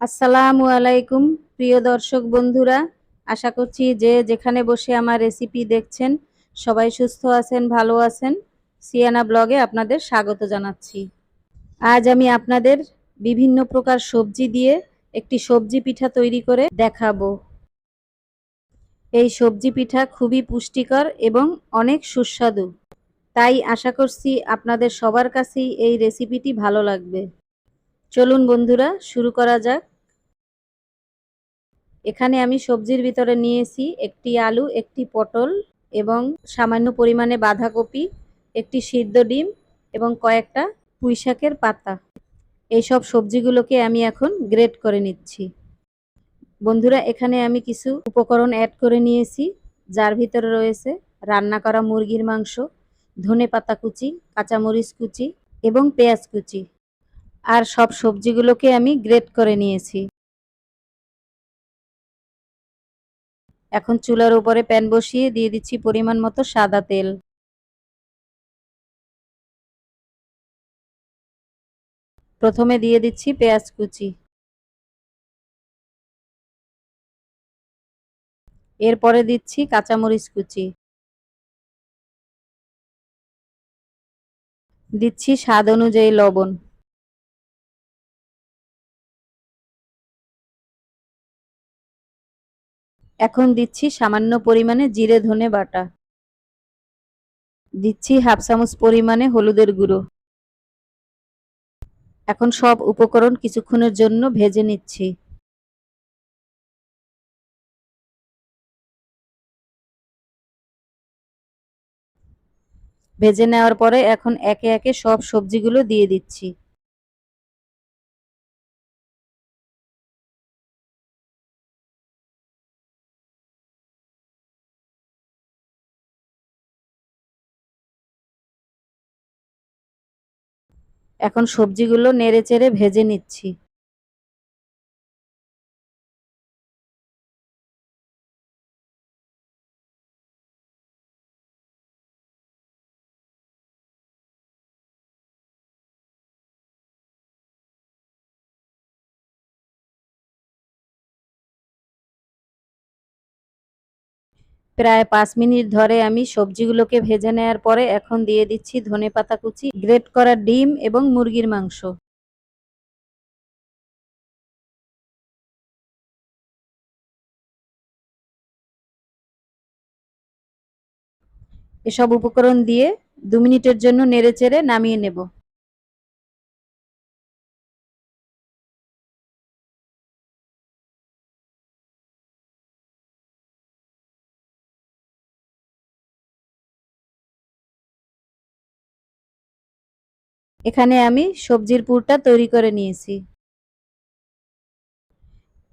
আসসালামু আলাইকুম প্রিয় দর্শক বন্ধুরা, আশা করছি যে যেখানে বসে আমার রেসিপি দেখছেন সবাই সুস্থ আছেন, ভালো আছেন। সিয়ানা ব্লগে আপনাদের স্বাগত জানাচ্ছি। আজ আমি আপনাদের বিভিন্ন প্রকার সবজি দিয়ে একটি সবজি পিঠা তৈরি করে দেখাবো। এই সবজি পিঠা খুবই পুষ্টিকর এবং অনেক সুস্বাদু, তাই আশা করছি আপনাদের সবার কাছেই এই রেসিপিটি ভালো লাগবে। চলুন বন্ধুরা, শুরু করা যাক। এখানে আমি সবজির ভিতরে নিয়েছি একটি আলু, একটি পটল এবং সামান্য পরিমাণে বাঁধাকপি, একটি সিদ্ধ ডিম এবং কয়েকটা পুঁইশাকের পাতা। এই সব সবজিগুলোকে আমি এখন গ্রেট করে নিচ্ছি। বন্ধুরা, এখানে আমি কিছু উপকরণ অ্যাড করে নিয়েছি, যার ভিতরে রয়েছে রান্না করা মুরগির মাংস, ধনেপাতা কুচি, কাঁচামরিচ কুচি এবং পেঁয়াজ কুচি। আর সব সবজিগুলোকে আমি গ্রেট করে নিয়েছি। এখন চুলার উপরে প্যান বসিয়ে দিয়ে দিচ্ছি পরিমাণ মতো সাদা তেল। প্রথমে দিয়ে দিচ্ছি পেঁয়াজ কুচি, এরপরে দিচ্ছি কাঁচামরিচ কুচি, দিচ্ছি স্বাদ অনুযায়ী লবণ, এখন দিচ্ছি সামান্য পরিমাণে জিরে ধনে বাটা, দিচ্ছি হাফ চামচ পরিমাণে হলুদের গুঁড়ো। এখন সব উপকরণ কিছুক্ষণের জন্য ভেজে নিচ্ছি। ভেজে নেওয়ার পরে এখন একে একে সব সবজিগুলো দিয়ে দিচ্ছি। এখন সবজিগুলো নেড়ে চেড়ে ভেজে নিচ্ছি। প্রায় 5 মিনিট ধরে আমি সবজিগুলোকে ভেজে নেওয়ার পরে এখন দিয়ে দিচ্ছি ধনেপাতা কুচি, গ্রেট করা ডিম এবং মুরগির মাংস। এসব উপকরণ দিয়ে 2 মিনিটের জন্য নেড়েচেড়ে নামিয়ে নেব। এখানে আমি সবজির পুরটা তৈরি করে নিয়েছি।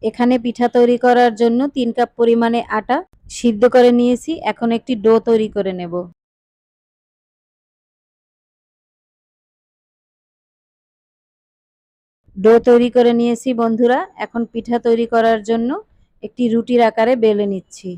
এখানে পিঠা তৈরি করার জন্য 3 কাপ পরিমাণে আটা সিদ্ধ করে নিয়েছি। এখন একটি ডো তৈরি করে নেব। ডো তৈরি করে নিয়েছি বন্ধুরা। এখন পিঠা তৈরি করার জন্য একটি রুটির আকারে বেলে নিচ্ছি।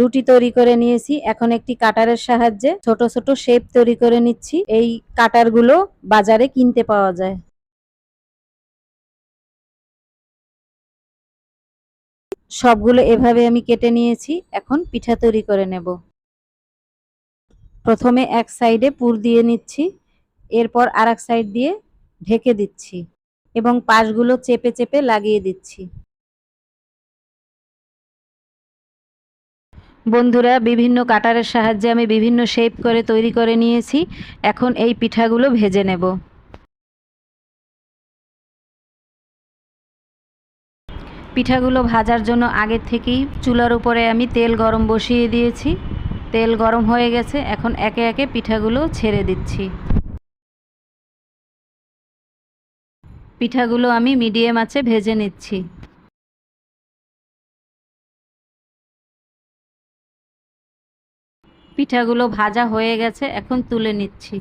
রুটি তৈরি করে নিয়েছি। এখন একটি কাটারের সাহায্যে ছোট ছোট শেপ তৈরি করে নিচ্ছি। এই কাটারগুলো বাজারে কিনতে পাওয়া যায়। সবগুলো এভাবে আমি কেটে নিয়েছি। এখন পিঠা তৈরি করে নেব। প্রথমে এক সাইডে পুর দিয়ে নিচ্ছি, এরপর আরেক সাইড দিয়ে ঢেকে দিচ্ছি এবং পাশগুলো চেপে চেপে লাগিয়ে দিচ্ছি। বন্ধুরা, বিভিন্ন কাটারের সাহায্যে আমি বিভিন্ন শেপ করে তৈরি করে নিয়েছি। এখন এই পিঠাগুলো ভেজে নেব। পিঠাগুলো ভাজার জন্য আগে থেকেই চুলার উপরে আমি তেল গরম বসিয়ে দিয়েছি। তেল গরম হয়ে গেছে, এখন একে একে পিঠাগুলো ছেড়ে দিচ্ছি। পিঠাগুলো আমি মিডিয়াম আঁচে ভেজে নিচ্ছি। পিঠাগুলো ভাজা হয়ে গেছে, এখন তুলে নিচ্ছি।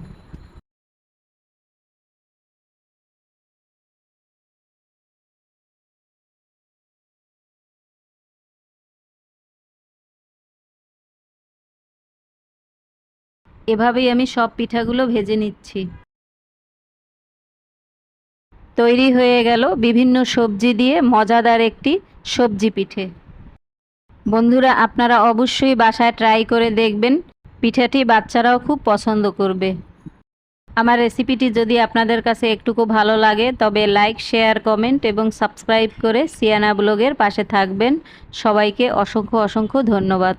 এভাবেই আমি সব পিঠাগুলো ভেজে নিচ্ছি। তৈরি হয়ে গেল বিভিন্ন সবজি দিয়ে মজাদার একটি সবজি পিঠে। বন্ধুরা, আপনারা অবশ্যই বাসায় ট্রাই করে দেখবেন, পিঠাটি বাচ্চারাও খুব পছন্দ করবে। আমার রেসিপিটি যদি আপনাদের কাছে একটুকু ভালো লাগে তবে লাইক, শেয়ার, কমেন্ট এবং সাবস্ক্রাইব করে সিয়ানা ব্লগের পাশে থাকবেন। সবাইকে অসংখ্য অসংখ্য ধন্যবাদ।